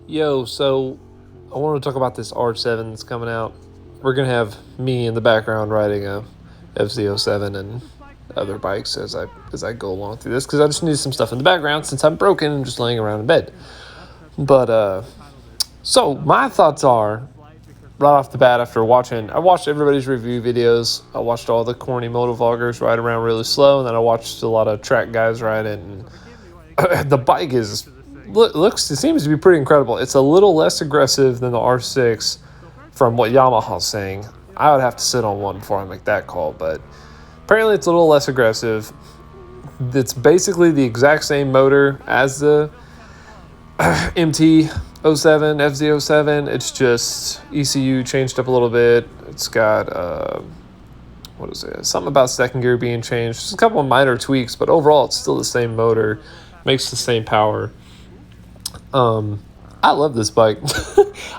Yo, so I want to talk about this R7 that's coming out. We're gonna have me in the background riding a FZ07 and other bikes as I go along through this because I just need some stuff in the background since I'm broken and just laying around in bed. But so my thoughts are right off the bat after I watched everybody's review videos. I watched all the corny moto vloggers ride around really slow, and then I watched a lot of track guys ride it. And the bike it seems to be pretty incredible. It's a little less aggressive than the R6 from what Yamaha's saying. I would have to sit on one before I make that call, but apparently it's a little less aggressive. It's basically the exact same motor as the MT-07, FZ07. It's just ECU changed up a little bit. It's got, what is it? Something about second gear being changed. Just a couple of minor tweaks, but overall it's still the same motor. Makes the same power. I love this bike.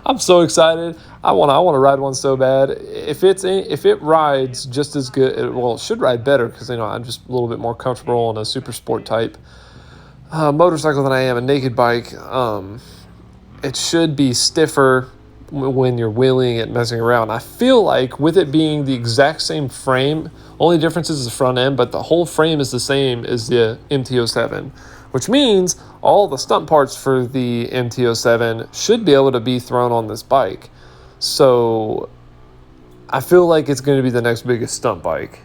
I'm so excited. I want to ride one so bad. If it rides just as good, it should ride better because I'm just a little bit more comfortable on a super sport type motorcycle than I am a naked bike. It should be stiffer when you're wheeling it, messing around. I feel like with it being the exact same frame, only difference is the front end, but the whole frame is the same as the MT-07, which means all the stunt parts for the MT-07 should be able to be thrown on this bike. So I feel like it's going to be the next biggest stunt bike.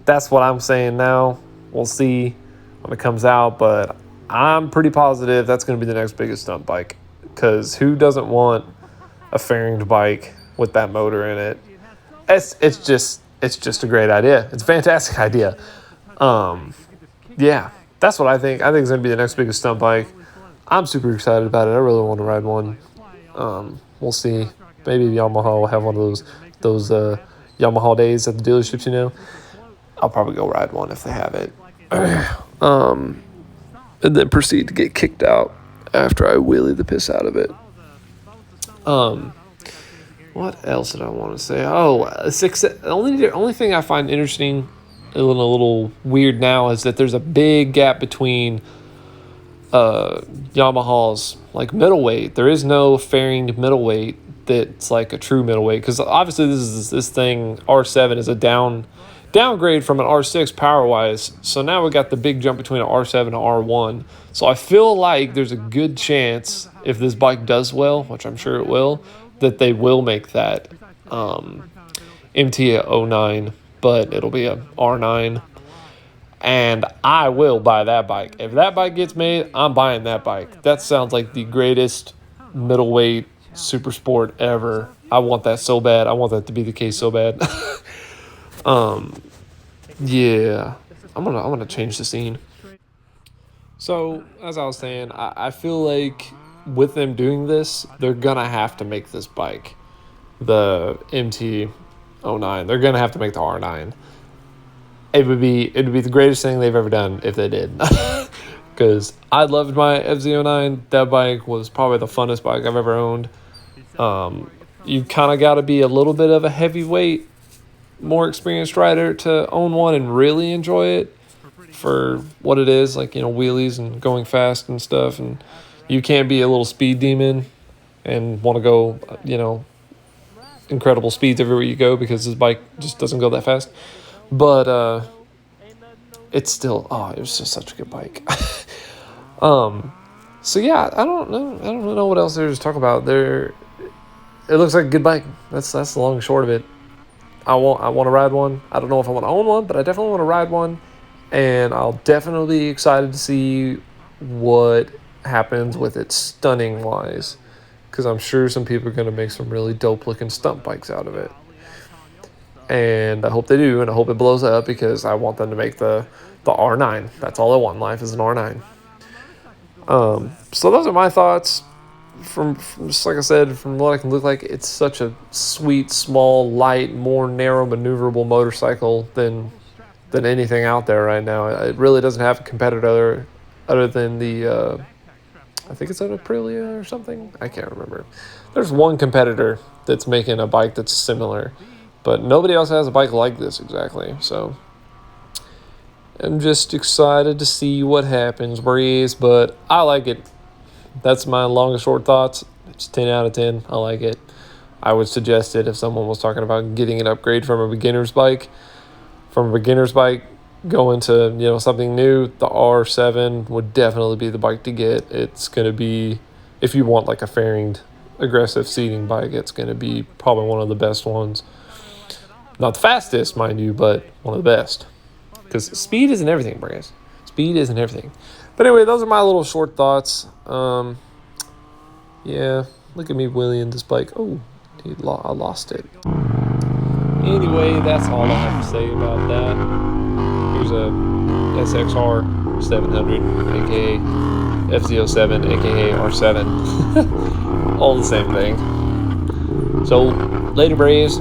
That's what I'm saying now. We'll see when it comes out, but I'm pretty positive that's going to be the next biggest stunt bike, because who doesn't want a fairinged bike with that motor in it? It's just a great idea. It's a fantastic idea. Yeah, that's what I think. I think it's going to be the next biggest stunt bike. I'm super excited about it. I really want to ride one. We'll see. Maybe Yamaha will have one of those Yamaha days at the dealerships, I'll probably go ride one if they have it. And then proceed to get kicked out after I wheelie the piss out of it. What else did I want to say? The only thing I find interesting and a little weird now is that there's a big gap between Yamaha's like middleweight. There is no fairinged middleweight that's like a true middleweight, because obviously this thing R7 is a downgrade from an R6 power wise. So now we got the big jump between an R7 and R1. So I feel like there's a good chance, if this bike does well, which I'm sure it will, that they will make that MT-09, but it'll be a R9. And I will buy that bike. If that bike gets made, I'm buying that bike. That sounds like the greatest middleweight super sport ever. I want that so bad. I want that to be the case so bad. Yeah. I'm gonna change the scene. So, as I was saying, I feel like with them doing this, they're gonna have to make this bike the MT-09. They're gonna have to make the R9. It'd be the greatest thing they've ever done if they did. Because I loved my FZ09. That bike was probably the funnest bike I've ever owned. You kind of got to be a little bit of a heavyweight, more experienced rider to own one and really enjoy it for what it is, like, wheelies and going fast and stuff. And you can't be a little speed demon and want to go, incredible speeds everywhere you go, because this bike just doesn't go that fast. But it's still, it was just such a good bike. So yeah, I don't know what else there is to talk about. It looks like a good bike. That's the long and short of it. I want to ride one. I don't know if I want to own one, but I definitely want to ride one, and I'll definitely be excited to see what happens with it stunning wise, because I'm sure some people are going to make some really dope looking stunt bikes out of it. And I hope they do, and I hope it blows up, because I want them to make the R9. That's all I want in life, is an R9. So those are my thoughts. From just like I said, from what I can look like, it's such a sweet, small, light, more narrow, maneuverable motorcycle than anything out there right now. It really doesn't have a competitor other than the, I think it's an Aprilia or something. I can't remember. There's one competitor that's making a bike that's similar, but nobody else has a bike like this exactly. So I'm just excited to see what happens, Breeze. But I like it. that's my long and short thoughts. It's 10 out of 10. I like it. I would suggest it if someone was talking about getting an upgrade from a beginner's bike. From a beginner's bike, going to something new, the R7 would definitely be the bike to get. It's going to be, if you want like a fairinged aggressive seating bike, it's going to be probably one of the best ones. Not the fastest, mind you, but one of the best. Because speed isn't everything, Brahs. Speed isn't everything. But anyway, those are my little short thoughts. Yeah, look at me wheeling this bike. Oh, I lost it. Anyway, that's all I have to say about that. Here's a SXR 700, aka FZ07, aka R7. All the same thing. So, later, Brahs.